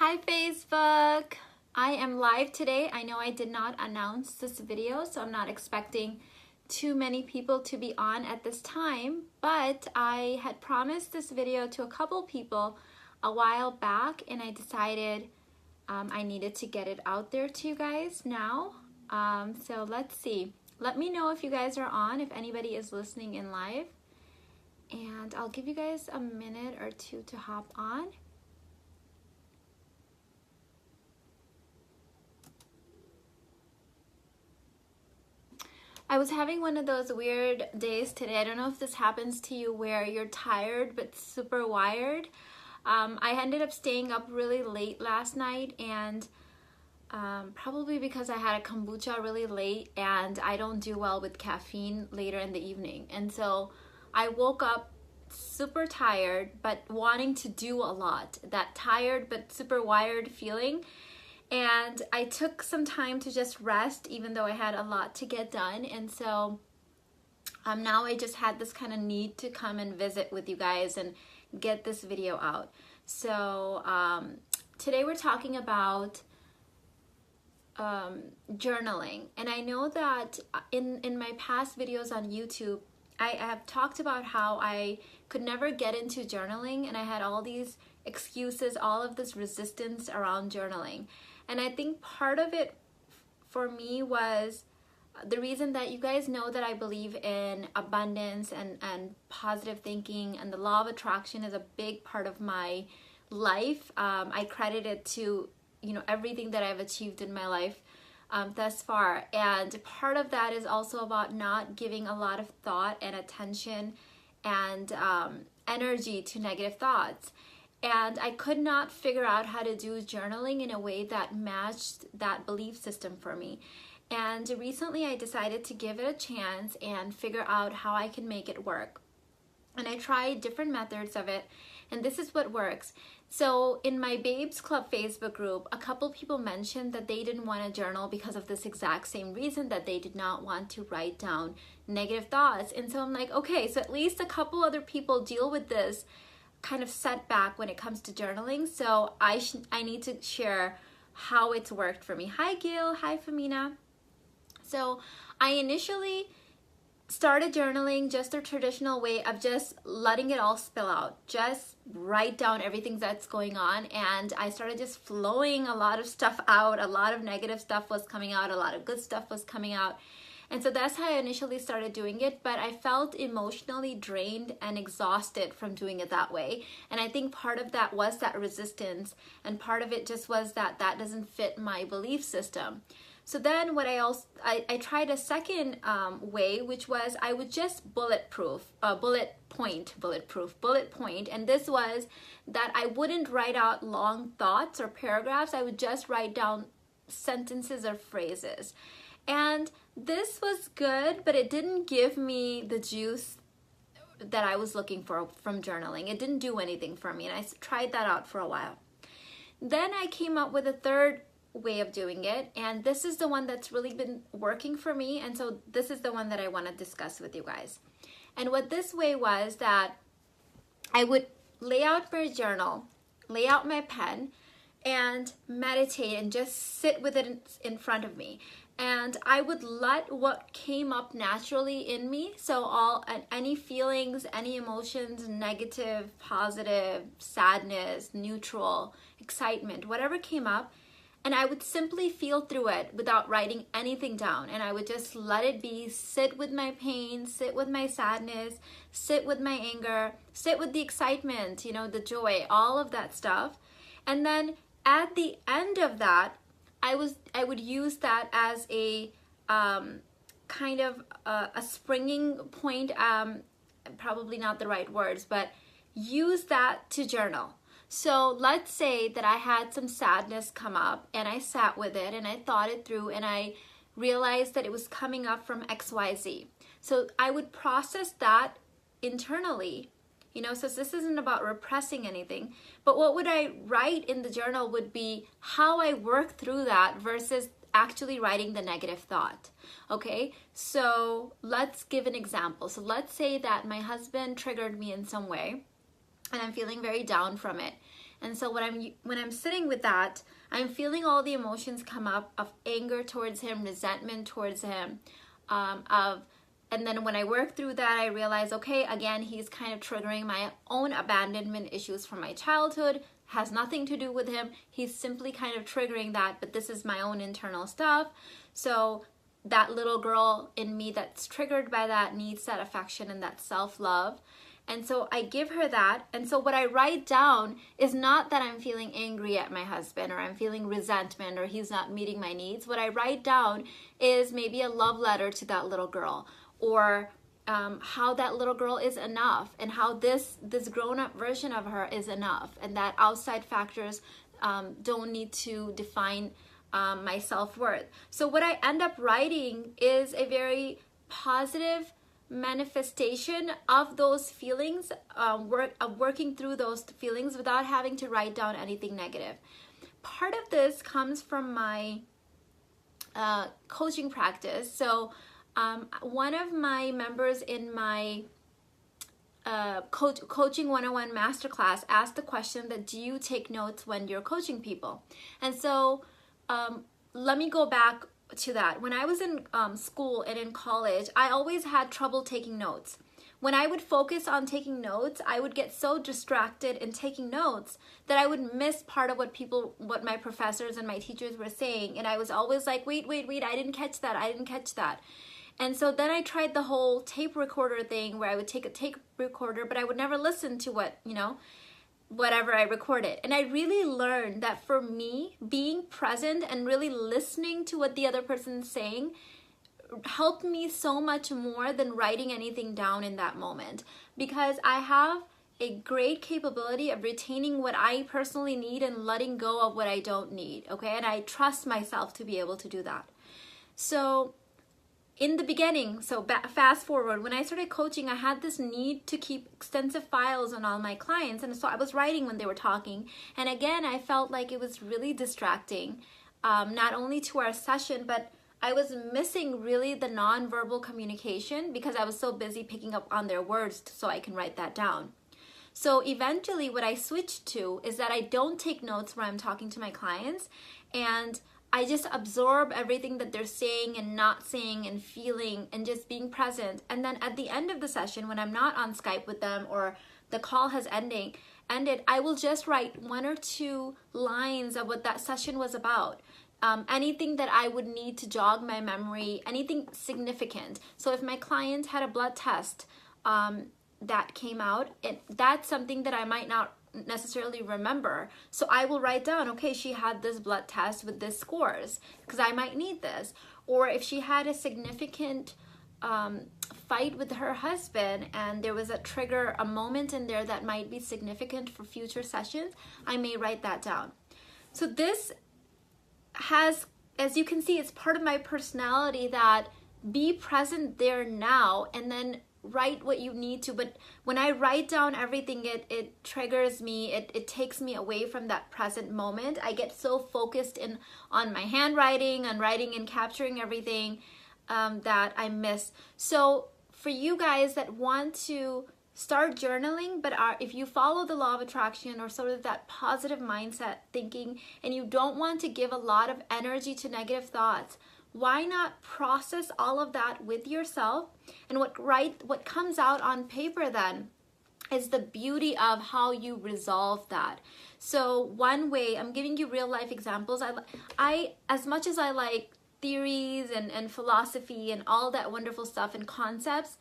Hi Facebook! I am live today. I know I did not announce this video, so I'm not expecting too many people to be on at this time, but I had promised this video to a couple people a while back, and I decided I needed to get it out there to you guys now. So let's see. Let me know if you guys are on, if anybody is listening in live, and I'll give you guys a minute or two to hop on. I was having one of those weird days today. I don't know if this happens to you where you're tired but super wired. I ended up staying up really late last night, and probably because I had a kombucha really late and I don't do well with caffeine later in the evening. And so I woke up super tired but wanting to do a lot. That tired but super wired feeling. And I took some time to just rest, even though I had a lot to get done. And so now I just had this kind of need to come and visit with you guys and get this video out. So today we're talking about journaling. And I know that in my past videos on YouTube, I have talked about how I could never get into journaling, and I had all these excuses, all of this resistance around journaling. And I think part of it for me was the reason that you guys know that I believe in abundance and positive thinking, and the law of attraction is a big part of my life. I credit it to, everything that I've achieved in my life thus far. And part of that is also about not giving a lot of thought and attention and energy to negative thoughts. And I could not figure out how to do journaling in a way that matched that belief system for me. And recently I decided to give it a chance and figure out how I can make it work. And I tried different methods of it, and this is what works. So in my Babes Club Facebook group, a couple people mentioned that they didn't want to journal because of this exact same reason, that they did not want to write down negative thoughts. And so I'm like, okay, so at least a couple other people deal with this kind of setback when it comes to journaling, so I need to share how it's worked for me. Hi Gil, hi Femina. So I initially started journaling just the traditional way of just letting it all spill out, just write down everything that's going on, and I started just flowing a lot of stuff out. A lot of negative stuff was coming out, a lot of good stuff was coming out. And so that's how I initially started doing it, but I felt emotionally drained and exhausted from doing it that way. And I think part of that was that resistance, and part of it just was that doesn't fit my belief system. So then what I tried a second way, which was I would just bullet point, and this was that I wouldn't write out long thoughts or paragraphs. I would just write down sentences or phrases. And this was good, but it didn't give me the juice that I was looking for from journaling. It didn't do anything for me, and I tried that out for a while. Then I came up with a third way of doing it, and this is the one that's really been working for me, and so this is the one that I want to discuss with you guys. And what this way was that I would lay out my journal, lay out my pen, and meditate and just sit with it in front of me. And I would let what came up naturally in me, so any feelings, any emotions, negative, positive, sadness, neutral, excitement, whatever came up, and I would simply feel through it without writing anything down. And I would just let it be, sit with my pain, sit with my sadness, sit with my anger, sit with the excitement, the joy, all of that stuff. And then at the end of that, I would use that as a kind of a springing point, probably not the right words, but use that to journal. So let's say that I had some sadness come up, and I sat with it and I thought it through, and I realized that it was coming up from XYZ. So I would process that internally. So this isn't about repressing anything, but what would I write in the journal would be how I work through that versus actually writing the negative thought. Okay, so let's give an example. So let's say that my husband triggered me in some way, and I'm feeling very down from it. And so when I'm sitting with that, I'm feeling all the emotions come up of anger towards him, resentment towards him, and then when I work through that, I realize, okay, again, he's kind of triggering my own abandonment issues from my childhood. Has nothing to do with him. He's simply kind of triggering that, but this is my own internal stuff. So that little girl in me that's triggered by that needs that affection and that self-love. And so I give her that. And so what I write down is not that I'm feeling angry at my husband or I'm feeling resentment or he's not meeting my needs. What I write down is maybe a love letter to that little girl, or how that little girl is enough, and how this grown-up version of her is enough, and that outside factors don't need to define my self-worth. So what I end up writing is a very positive manifestation of those feelings, working through those feelings without having to write down anything negative. Part of this comes from my coaching practice. So one of my members in my coaching 101 masterclass asked the question that, do you take notes when you're coaching people? And so let me go back to that. When I was in school and in college, I always had trouble taking notes. When I would focus on taking notes, I would get so distracted in taking notes that I would miss part of what my professors and my teachers were saying. And I was always like, wait, I didn't catch that. And so then I tried the whole tape recorder thing where I would take a tape recorder, but I would never listen to whatever I recorded. And I really learned that for me, being present and really listening to what the other person's saying helped me so much more than writing anything down in that moment, because I have a great capability of retaining what I personally need and letting go of what I don't need, okay? And I trust myself to be able to do that. So in the beginning, so fast forward, when I started coaching, I had this need to keep extensive files on all my clients. And so I was writing when they were talking. And again, I felt like it was really distracting, not only to our session, but I was missing really the nonverbal communication because I was so busy picking up on their words so I can write that down. So eventually what I switched to is that I don't take notes when I'm talking to my clients, and I just absorb everything that they're saying and not saying and feeling and just being present. And then at the end of the session, when I'm not on Skype with them or the call has ended, I will just write 1 or 2 lines of what that session was about. Anything that I would need to jog my memory, anything significant. So if my client had a blood test that came out, that's something that I might not necessarily remember. So I will write down, okay, she had this blood test with this scores because I might need this. Or if she had a significant fight with her husband and there was a moment in there that might be significant for future sessions, I may write that down. So this has, as you can see, it's part of my personality that be present there now and then write what you need to. But when I write down everything, it triggers me, it takes me away from that present moment. I get so focused on my handwriting, on writing and capturing everything that I miss. So for you guys that want to start journaling, but if you follow the law of attraction or sort of that positive mindset thinking, and you don't want to give a lot of energy to negative thoughts, why not process all of that with yourself? And what comes out on paper then is the beauty of how you resolve that. So one way, I'm giving you real life examples. I as much as I like theories and philosophy and all that wonderful stuff and concepts,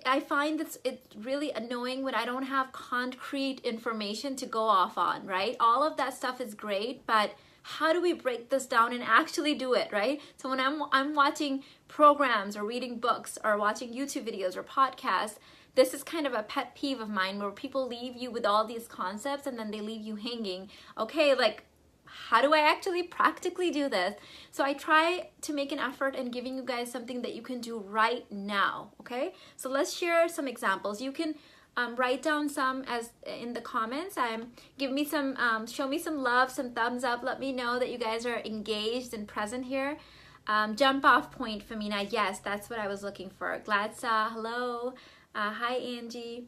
I find it's really annoying when I don't have concrete information to go off on, right? All of that stuff is great, but how do we break this down and actually do it, right? So when I'm watching programs or reading books or watching YouTube videos or podcasts, this is kind of a pet peeve of mine where people leave you with all these concepts and then they leave you hanging. Okay, like, how do I actually practically do this? So I try to make an effort in giving you guys something that you can do right now, okay? So let's share some examples. You can write down some as in the comments. Give me some, show me some love, some thumbs up. Let me know that you guys are engaged and present here. Jump off point for Mina. Yes, that's what I was looking for. Gladsa, hello. Hi, Angie.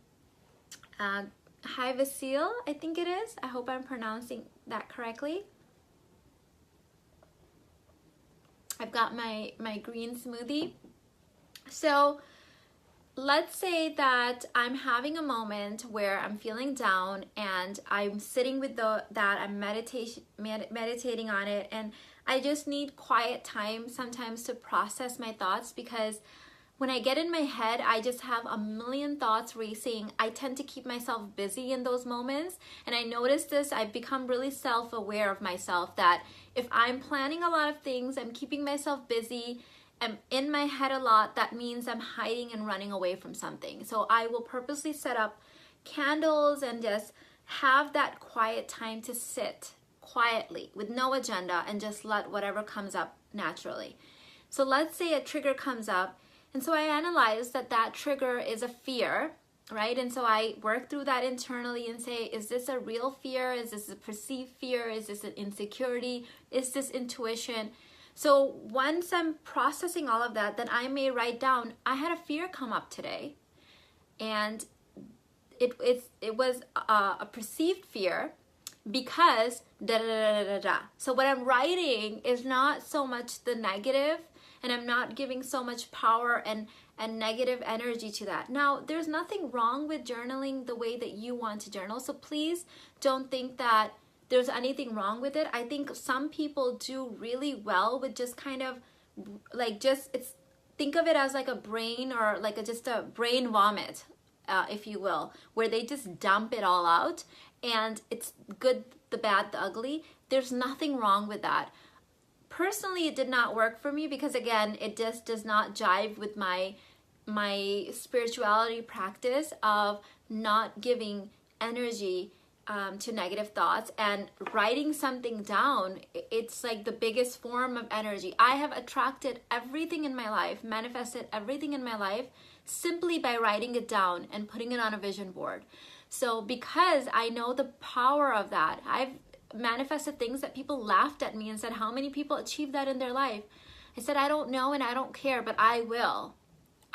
Hi Vasil, I think it is. I hope I'm pronouncing that correctly. I've got my green smoothie. So let's say that I'm having a moment where I'm feeling down and I'm sitting with I'm meditating on it, and I just need quiet time sometimes to process my thoughts, because when I get in my head, I just have a million thoughts racing. I tend to keep myself busy in those moments. And I noticed this, I've become really self-aware of myself, that if I'm planning a lot of things, I'm keeping myself busy, I'm in my head a lot, that means I'm hiding and running away from something. So I will purposely set up candles and just have that quiet time to sit quietly with no agenda and just let whatever comes up naturally. So let's say a trigger comes up, and so I analyze that trigger is a fear, right? And so I work through that internally and say, is this a real fear? Is this a perceived fear? Is this an insecurity? Is this intuition? So once I'm processing all of that, then I may write down, I had a fear come up today, and it was a perceived fear because da da da da da. So what I'm writing is not so much the negative, and I'm not giving so much power and negative energy to that. Now, there's nothing wrong with journaling the way that you want to journal, so please don't think that there's anything wrong with it. I think some people do really well with just kind of like think of it as like a brain, or like just a brain vomit, if you will, where they just dump it all out, and it's good, the bad, the ugly. There's nothing wrong with that. Personally, it did not work for me because, again, it just does not jive with my spirituality practice of not giving energy to negative thoughts. And writing something down, it's like the biggest form of energy. I have attracted everything in my life, manifested everything in my life, simply by writing it down and putting it on a vision board. So because I know the power of that, I've manifested things that people laughed at me and said, how many people achieve that in their life? I said, I don't know and I don't care, but I will.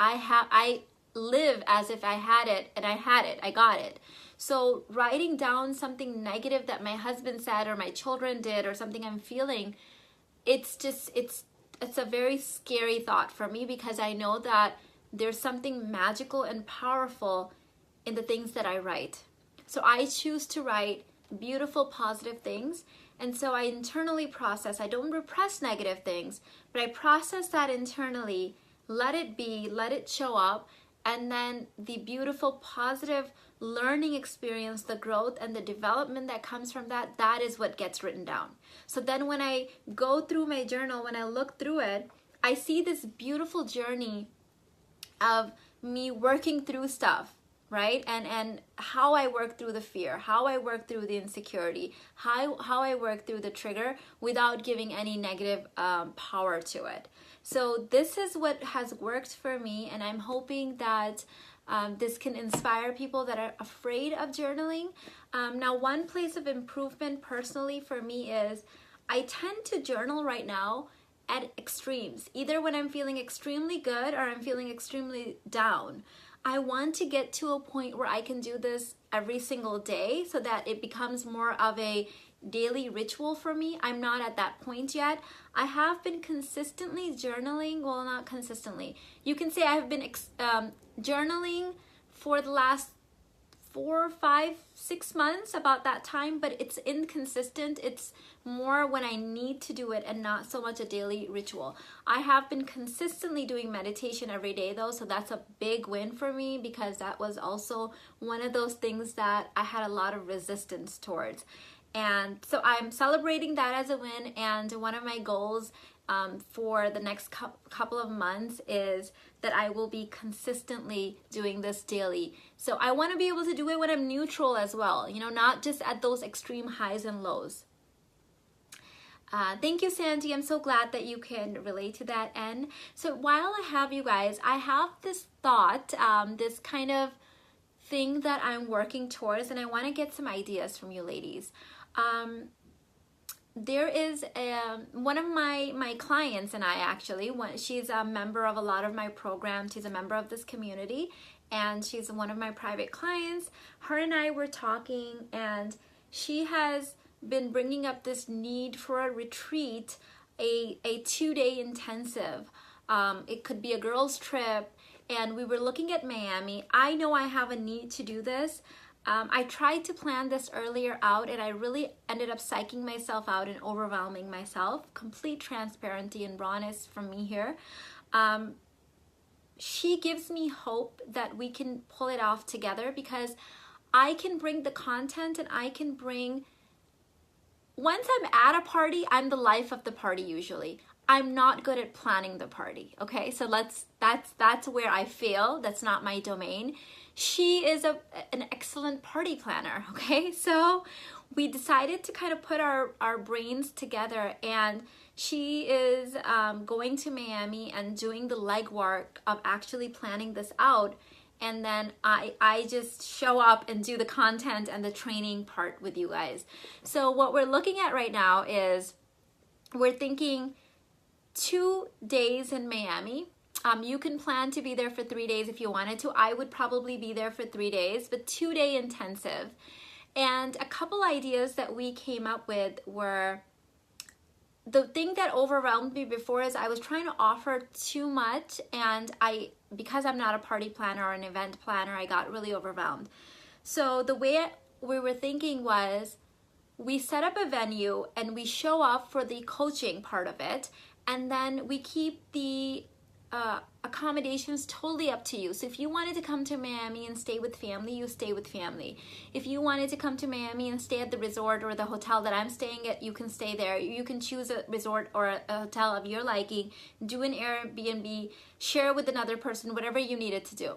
I live as if I had it, and I had it, I got it. So writing down something negative that my husband said or my children did or something I'm feeling, it's a very scary thought for me, because I know that there's something magical and powerful in the things that I write. So I choose to write beautiful, positive things. And so I internally process. I don't repress negative things, but I process that internally, let it be, let it show up. And then the beautiful, positive learning experience, the growth and the development that comes from that, that is what gets written down. So then when I go through my journal, when I look through it, I see this beautiful journey of me working through stuff, right? And how I work through the fear, how I work through the insecurity, how I work through the trigger without giving any negative power to it. So this is what has worked for me, and I'm hoping that this can inspire people that are afraid of journaling. Now, one place of improvement personally for me is I tend to journal right now at extremes, either when I'm feeling extremely good or I'm feeling extremely down. I want to get to a point where I can do this every single day so that it becomes more of a daily ritual for me. I'm not at that point yet. I have been consistently journaling, well, not consistently. You can say I have been journaling for the last 4, 5, 6 months, about that time, but it's inconsistent. It's more when I need to do it and not so much a daily ritual. I have been consistently doing meditation every day though, so that's a big win for me, because that was also one of those things that I had a lot of resistance towards. And so I'm celebrating that as a win, and one of my goals for the next couple of months is that I will be consistently doing this daily. So I want to be able to do it when I'm neutral as well, you know, not just at those extreme highs and lows. Thank you, Sandy. I'm so glad that you can relate to that. And so while I have you guys, I have this thought, this kind of thing that I'm working towards, and I want to get some ideas from you ladies. There is one of my clients and I, actually, she's a member of a lot of my programs. She's a member of this community, and she's one of my private clients. Her and I were talking, and she has been bringing up this need for a retreat, a 2-day intensive. It could be a girls' trip, and we were looking at Miami. I know I have a need to do this. I tried to plan this earlier out, and I really ended up psyching myself out and overwhelming myself. Complete transparency and rawness from me here. She gives me hope that we can pull it off together, because I can bring the content, and I can bring, once I'm at a party, I'm the life of the party usually. I'm not good at planning the party, okay? So that's where I fail. That's not my domain. She is an excellent party planner, okay? So we decided to kind of put our brains together, and she is going to Miami and doing the legwork of actually planning this out. And then I just show up and do the content and the training part with you guys. So what we're looking at right now is we're thinking 2 days in Miami. You can plan to be there for 3 days if you wanted to. I would probably be there for 3 days, but 2-day intensive. And a couple ideas that we came up with were, the thing that overwhelmed me before is I was trying to offer too much, and because I'm not a party planner or an event planner, I got really overwhelmed. So the way we were thinking was, we set up a venue and we show up for the coaching part of it, and then we keep the accommodations totally up to you. So if you wanted to come to Miami and stay with family, you stay with family. If you wanted to come to Miami and stay at the resort or the hotel that I'm staying at, you can stay there. You can choose a resort or a hotel of your liking, do an Airbnb, share with another person, whatever you needed to do.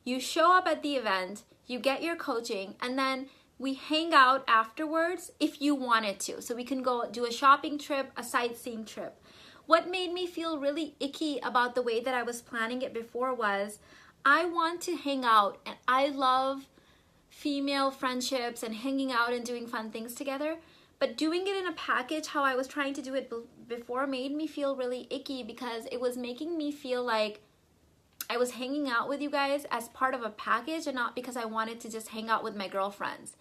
You show up at the event, you get your coaching, and then we hang out afterwards if you wanted to. So we can go do a shopping trip, a sightseeing trip. What made me feel really icky about the way that I was planning it before was, I want to hang out, and I love female friendships and hanging out and doing fun things together, but doing it in a package how I was trying to do it before made me feel really icky, because it was making me feel like I was hanging out with you guys as part of a package and not because I wanted to just hang out with my girlfriends.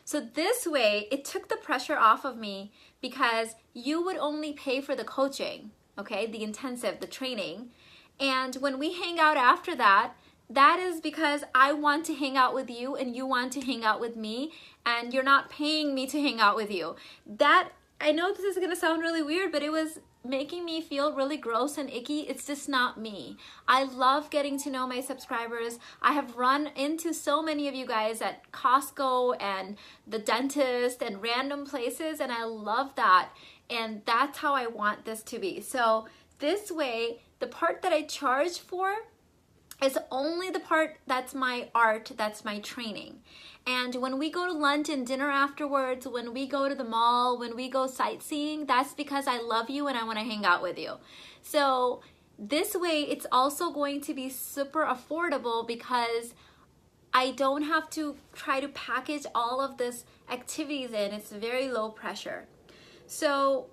So this way, it took the pressure off of me, because you would only pay for the coaching, okay, the intensive, the training. And when we hang out after that, that is because I want to hang out with you and you want to hang out with me, and you're not paying me to hang out with you. That, I know this is gonna sound really weird, but it was making me feel really gross and icky. It's just not me. I love getting to know my subscribers. I have run into so many of you guys at Costco and the dentist and random places, and I love that. And that's how I want this to be. So this way, the part that I charge for is only the part that's my art, that's my training. And when we go to lunch and dinner afterwards, when we go to the mall, when we go sightseeing, that's because I love you and I want to hang out with you. So this way, it's also going to be super affordable, because I don't have to try to package all of this activities in. It's very low pressure. So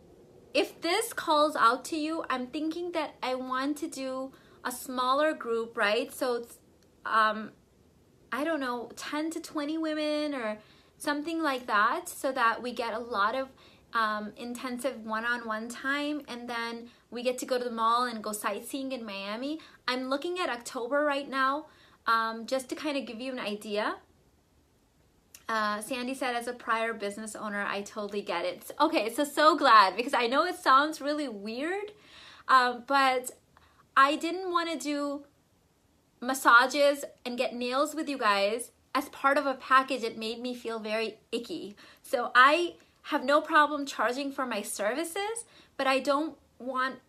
if this calls out to you, I'm thinking that I want to do a smaller group, right? So it's, I don't know, 10 to 20 women or something like that, so that we get a lot of intensive one-on-one time, and then we get to go to the mall and go sightseeing in Miami. I'm looking at October right now, just to kind of give you an idea. Sandy said, as a prior business owner, I totally get it. Okay, so glad, because I know it sounds really weird, but I didn't want to do massages and get nails with you guys as part of a package. It made me feel very icky. So I have no problem charging for my services, but I don't want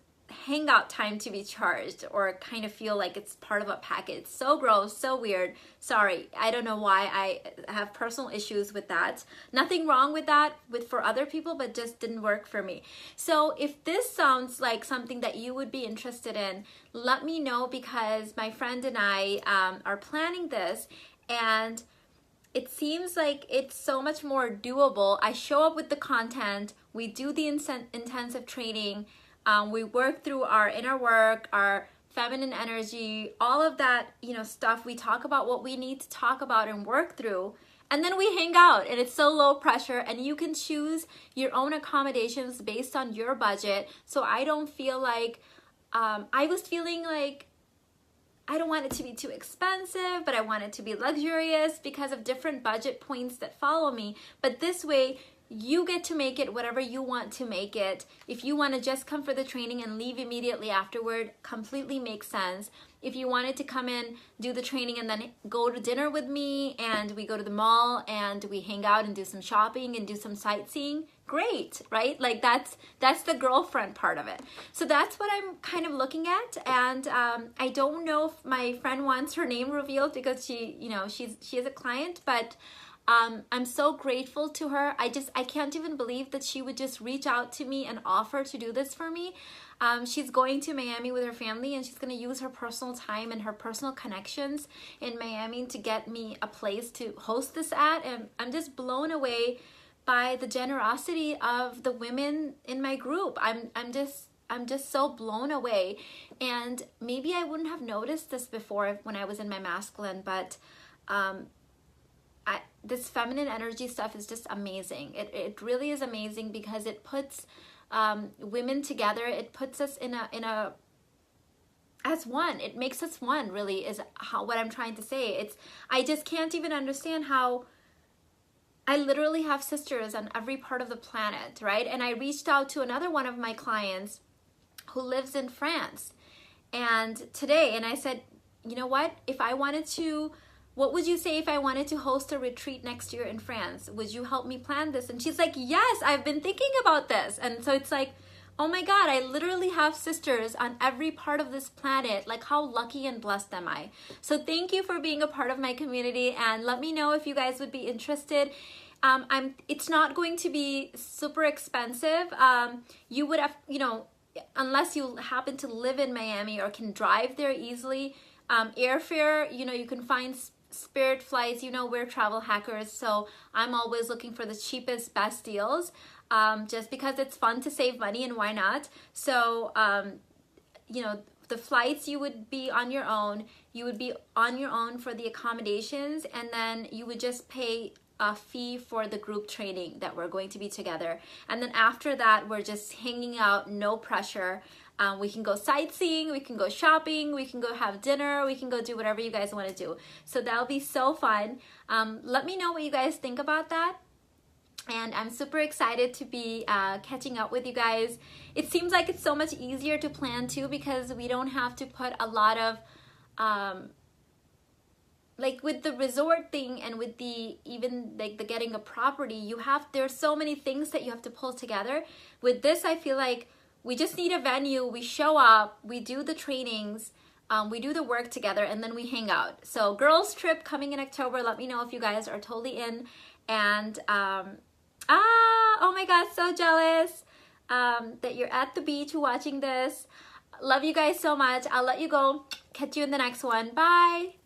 hangout time to be charged or kind of feel like it's part of a package. So gross, so weird. Sorry, I don't know why. I have personal issues with that. Nothing wrong with that for other people, but just didn't work for me. So if this sounds like something that you would be interested in, let me know, because my friend and I are planning this, and it seems like it's so much more doable. I show up with the content, we do the intensive training, we work through our inner work, our feminine energy, all of that, you know, stuff. We talk about what we need to talk about and work through. And then we hang out, and it's so low pressure, and you can choose your own accommodations based on your budget. So I don't feel like, I was feeling like I don't want it to be too expensive, but I want it to be luxurious because of different budget points that follow me. But this way, you get to make it whatever you want to make it. If you want to just come for the training and leave immediately afterward, completely makes sense. If you wanted to come in, do the training, and then go to dinner with me, and we go to the mall and we hang out and do some shopping and do some sightseeing, great, right? Like that's the girlfriend part of it. So that's what I'm kind of looking at. And I don't know if my friend wants her name revealed because she, you know, she is a client, but I'm so grateful to her. I can't even believe that she would just reach out to me and offer to do this for me. She's going to Miami with her family, and she's going to use her personal time and her personal connections in Miami to get me a place to host this at. And I'm just blown away by the generosity of the women in my group. I'm just so blown away. And maybe I wouldn't have noticed this before when I was in my masculine, but this feminine energy stuff is just amazing. It really is amazing because it puts women together. It puts us in a as one. It makes us one, really, is what I'm trying to say. I just can't even understand how I literally have sisters on every part of the planet, right? And I reached out to another one of my clients who lives in France and I said, you know what, what would you say if I wanted to host a retreat next year in France? Would you help me plan this? And she's like, yes, I've been thinking about this. And so it's like, oh my God, I literally have sisters on every part of this planet. Like, how lucky and blessed am I? So thank you for being a part of my community, and let me know if you guys would be interested. It's not going to be super expensive. You would have, you know, unless you happen to live in Miami or can drive there easily, airfare, you know, you can find Spirit flights. You know, we're travel hackers, so I'm always looking for the cheapest, best deals, just because it's fun to save money, and why not? So, you know, the flights, you would be on your own. You would be on your own for the accommodations, and then you would just pay a fee for the group training that we're going to be together. And then after that, we're just hanging out, no pressure. We can go sightseeing, we can go shopping, we can go have dinner, we can go do whatever you guys want to do. So that'll be so fun. Let me know what you guys think about that. And I'm super excited to be catching up with you guys. It seems like it's so much easier to plan too, because we don't have to put a lot of like with the resort thing and with the getting a property, there's so many things that you have to pull together. With this, I feel like we just need a venue, we show up, we do the trainings, we do the work together, and then we hang out. So girls trip coming in October. Let me know if you guys are totally in. And oh my God, so jealous that you're at the beach watching this. Love you guys so much. I'll let you go. Catch you in the next one. Bye.